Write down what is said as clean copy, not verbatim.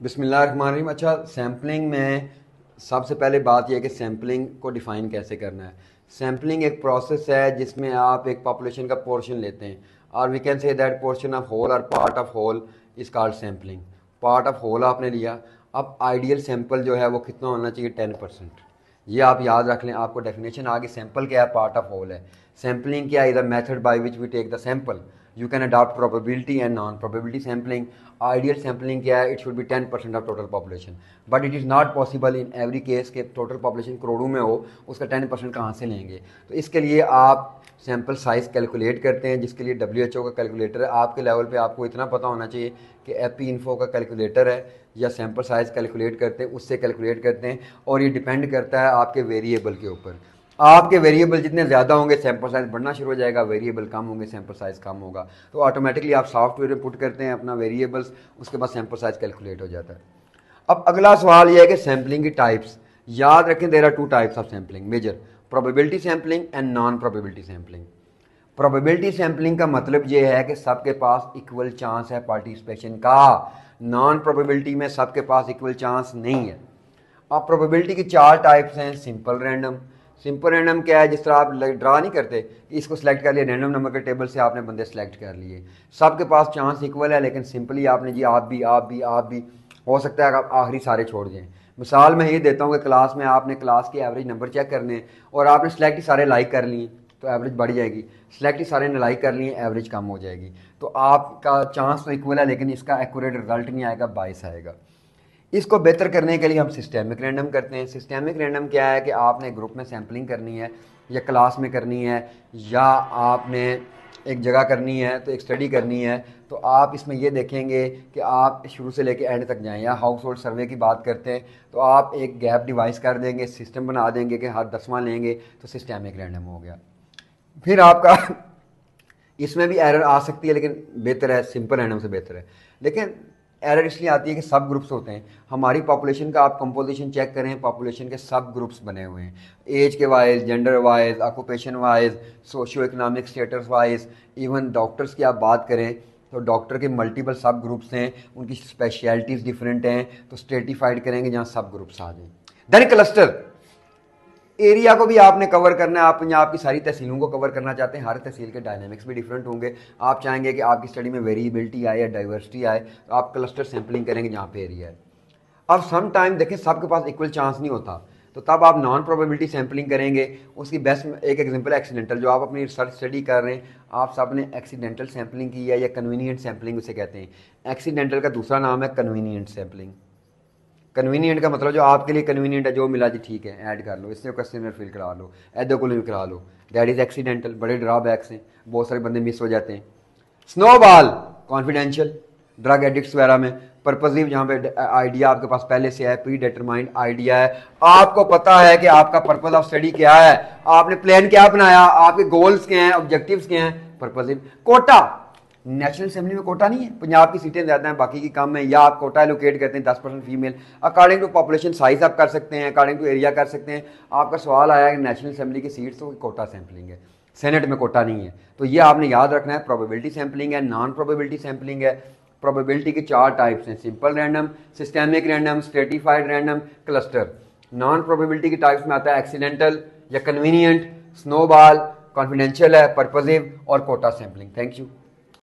बिस्मिल्लाहिर्रहमानिर्रहीम। अच्छा, सैम्पलिंग में सबसे पहले बात यह है कि सैम्पलिंग को डिफ़ाइन कैसे करना है। सैम्पलिंग एक प्रोसेस है जिसमें आप एक पॉपुलेशन का पोर्शन लेते हैं और we can say that portion of whole और part of whole is called sampling. Part of whole आपने लिया। अब आइडियल सैंपल जो है वो कितना होना चाहिए? 10%। ये आप याद रख लें। आपको डेफिनेशन आ गई। सैंपल क्या है? पार्ट ऑफ होल है। सैम्पलिंग क्या है? Is the method by which we take the sample. You can adopt probability and non probability sampling. Ideal sampling क्या है? It should be 10% of total population, but it is not possible in every case के total population करोड़ों में हो, उसका 10% कहाँ से लेंगे? तो इसके लिए आप सैम्पल साइज़ कैलकुलेट करते हैं, जिसके लिए WHO का कैलकुलेटर है। आपके लेवल पे आपको इतना पता होना चाहिए कि एपी इन्फो का कैलकुलेटर है या सैम्पल साइज़ कैलकुलेट करते हैं, उससे कैलकुलेट करते हैं। और ये डिपेंड करता है आपके वेरिएबल के ऊपर। आपके वेरिएबल जितने ज़्यादा होंगे सैंपल साइज़ बढ़ना शुरू हो जाएगा, वेरिएबल कम होंगे सैंपल साइज़ कम होगा। तो ऑटोमेटिकली आप सॉफ्टवेयर में पुट करते हैं अपना वेरिएबल्स, उसके बाद सैंपल साइज़ कैलकुलेट हो जाता है। अब अगला सवाल यह है कि सैम्पलिंग की टाइप्स। याद रखें, there are two types of sampling major: probability sampling and non probability sampling. Probability sampling का मतलब ये है कि सबके पास इक्वल चांस है पार्टिसिपेशन का। नॉन प्रोबेबिलिटी में सबके पास इक्वल चांस नहीं है। अब प्रोबेबिलिटी की चार टाइप्स हैं। Simple random. सिंपल रैंडम क्या है? जिस तरह आप ड्रा नहीं करते कि इसको सिलेक्ट कर लिया, रैंडम नंबर के टेबल से आपने बंदे सेलेक्ट कर लिए, सबके पास चांस इक्वल है, लेकिन सिंपली आपने जी आप भी हो सकता है कि आप आखिरी सारे छोड़ दें। मिसाल मैं ये देता हूँ कि क्लास में आपने क्लास के एवरेज नंबर चेक करने हैं और आपने सेलेक्ट ही सारे लाइक कर लिए तो एवरेज बढ़ जाएगी, सेलेक्ट ही सारे ने लाइक कर लिए एवरेज कम हो जाएगी। तो आपका चांस तो इक्वल है, लेकिन इसका एक्यूरेट रिजल्ट नहीं आएगा, बाइस आएगा। इसको बेहतर करने के लिए हम सिस्टेमिक रैंडम करते हैं। सिस्टेमिक रैंडम क्या है कि आपने ग्रुप में सैम्पलिंग करनी है या क्लास में करनी है या आपने एक जगह करनी है, तो एक स्टडी करनी है, तो आप इसमें ये देखेंगे कि आप शुरू से लेकर एंड तक जाएं। या हाउस होल्ड सर्वे की बात करते हैं तो आप एक गैप डिवाइस कर देंगे, सिस्टम बना देंगे कि हर 10वां लेंगे, तो सिस्टेमिक रैंडम हो गया। फिर आपका इसमें भी एरर आ सकती है, लेकिन बेहतर है, सिंपल रैंडम से बेहतर है। लेकिन एरर इसलिए आती है कि सब ग्रुप्स होते हैं। हमारी पॉपुलेशन का आप कंपोजिशन चेक करें, पॉपुलेशन के सब ग्रुप्स बने हुए हैं, एज के wise, gender wise, occupation wise, socio economic status wise. Even doctors की आप बात करें तो डॉक्टर के मल्टीपल सब ग्रुप्स हैं, उनकी स्पेशलिटीज़ डिफरेंट हैं, तो स्ट्रेटिफाइड करेंगे जहाँ सब ग्रुप्स आ जाएँ। देन क्लस्टर एरिया को भी आपने कवर करना है। आप पंजाब की सारी तहसीलों को कवर करना चाहते हैं, हर तहसील के डायनामिक्स भी डिफरेंट होंगे। आप चाहेंगे कि आपकी स्टडी में वेरिएबिलिटी आए या डाइवर्सिटी आए, तो आप क्लस्टर सैम्पलिंग करेंगे जहाँ पे एरिया है। अब सम टाइम देखें सबके पास इक्वल चांस नहीं होता, तो तब आप नॉन प्रोबेबिलिटी सैम्पलिंग करेंगे। उसकी बेस्ट एक एग्जांपल है एक्सीडेंटल। जो आप अपनी रिसर्च स्टडी कर रहे हैं, आप सब ने एक्सीडेंटल सैम्पलिंग की है या कन्वीनियंट सैम्पलिंग उसे कहते हैं। एक्सीडेंटल का दूसरा नाम है कन्वीनियंट सैम्पलिंग। कन्वीनियंट का मतलब जो आपके लिए कन्वीनियंट है, जो मिला जी ठीक है ऐड कर लो, इससे क्वेश्चन फिल करा लो, ऐदो को भी करा लो, दैट इज एक्सीडेंटल। बड़े ड्रॉबैक्स हैं, बहुत सारे बंदे मिस हो जाते हैं। स्नोबॉल कॉन्फिडेंशियल, ड्रग एडिक्ट्स वगैरह में। पर्पजिव, जहाँ पे आइडिया आपके पास पहले से है, प्री डिटरमाइंड आइडिया है, आपको पता है कि आपका पर्पज ऑफ स्टडी क्या है, आपने प्लान क्या बनाया, आपके गोल्स क्या हैं, ऑब्जेक्टिव्स क्या हैं। पर्पजिव। कोटा, नेशनल असेंबली में कोटा नहीं है, पंजाब की सीटें ज़्यादा हैं बाकी की कम है, या आप कोटा एलोकेट करते हैं 10% female. According to population size आप कर सकते हैं, अकॉर्डिंग टू एरिया कर सकते हैं। आपका सवाल आया कि नेशनल असेंबली की सीट्स तो कोटा सैम्पलिंग है, सेनेट में कोटा नहीं है। तो ये आपने याद रखना है, प्रोबेबिलिटी सैम्पलिंग है, नॉन प्रोबेबिलिटी सैम्पलिंग है। प्रोबेबिलिटी के चार टाइप्स हैं: simple random, systemic random, stratified random, cluster. Non probability के टाइप्स में आता है एक्सीडेंटल या कन्वीनियंट, स्नोबॉल, कॉन्फिडेंशियल है, पर्पजिव और कोटा सैम्पलिंग। Thank you.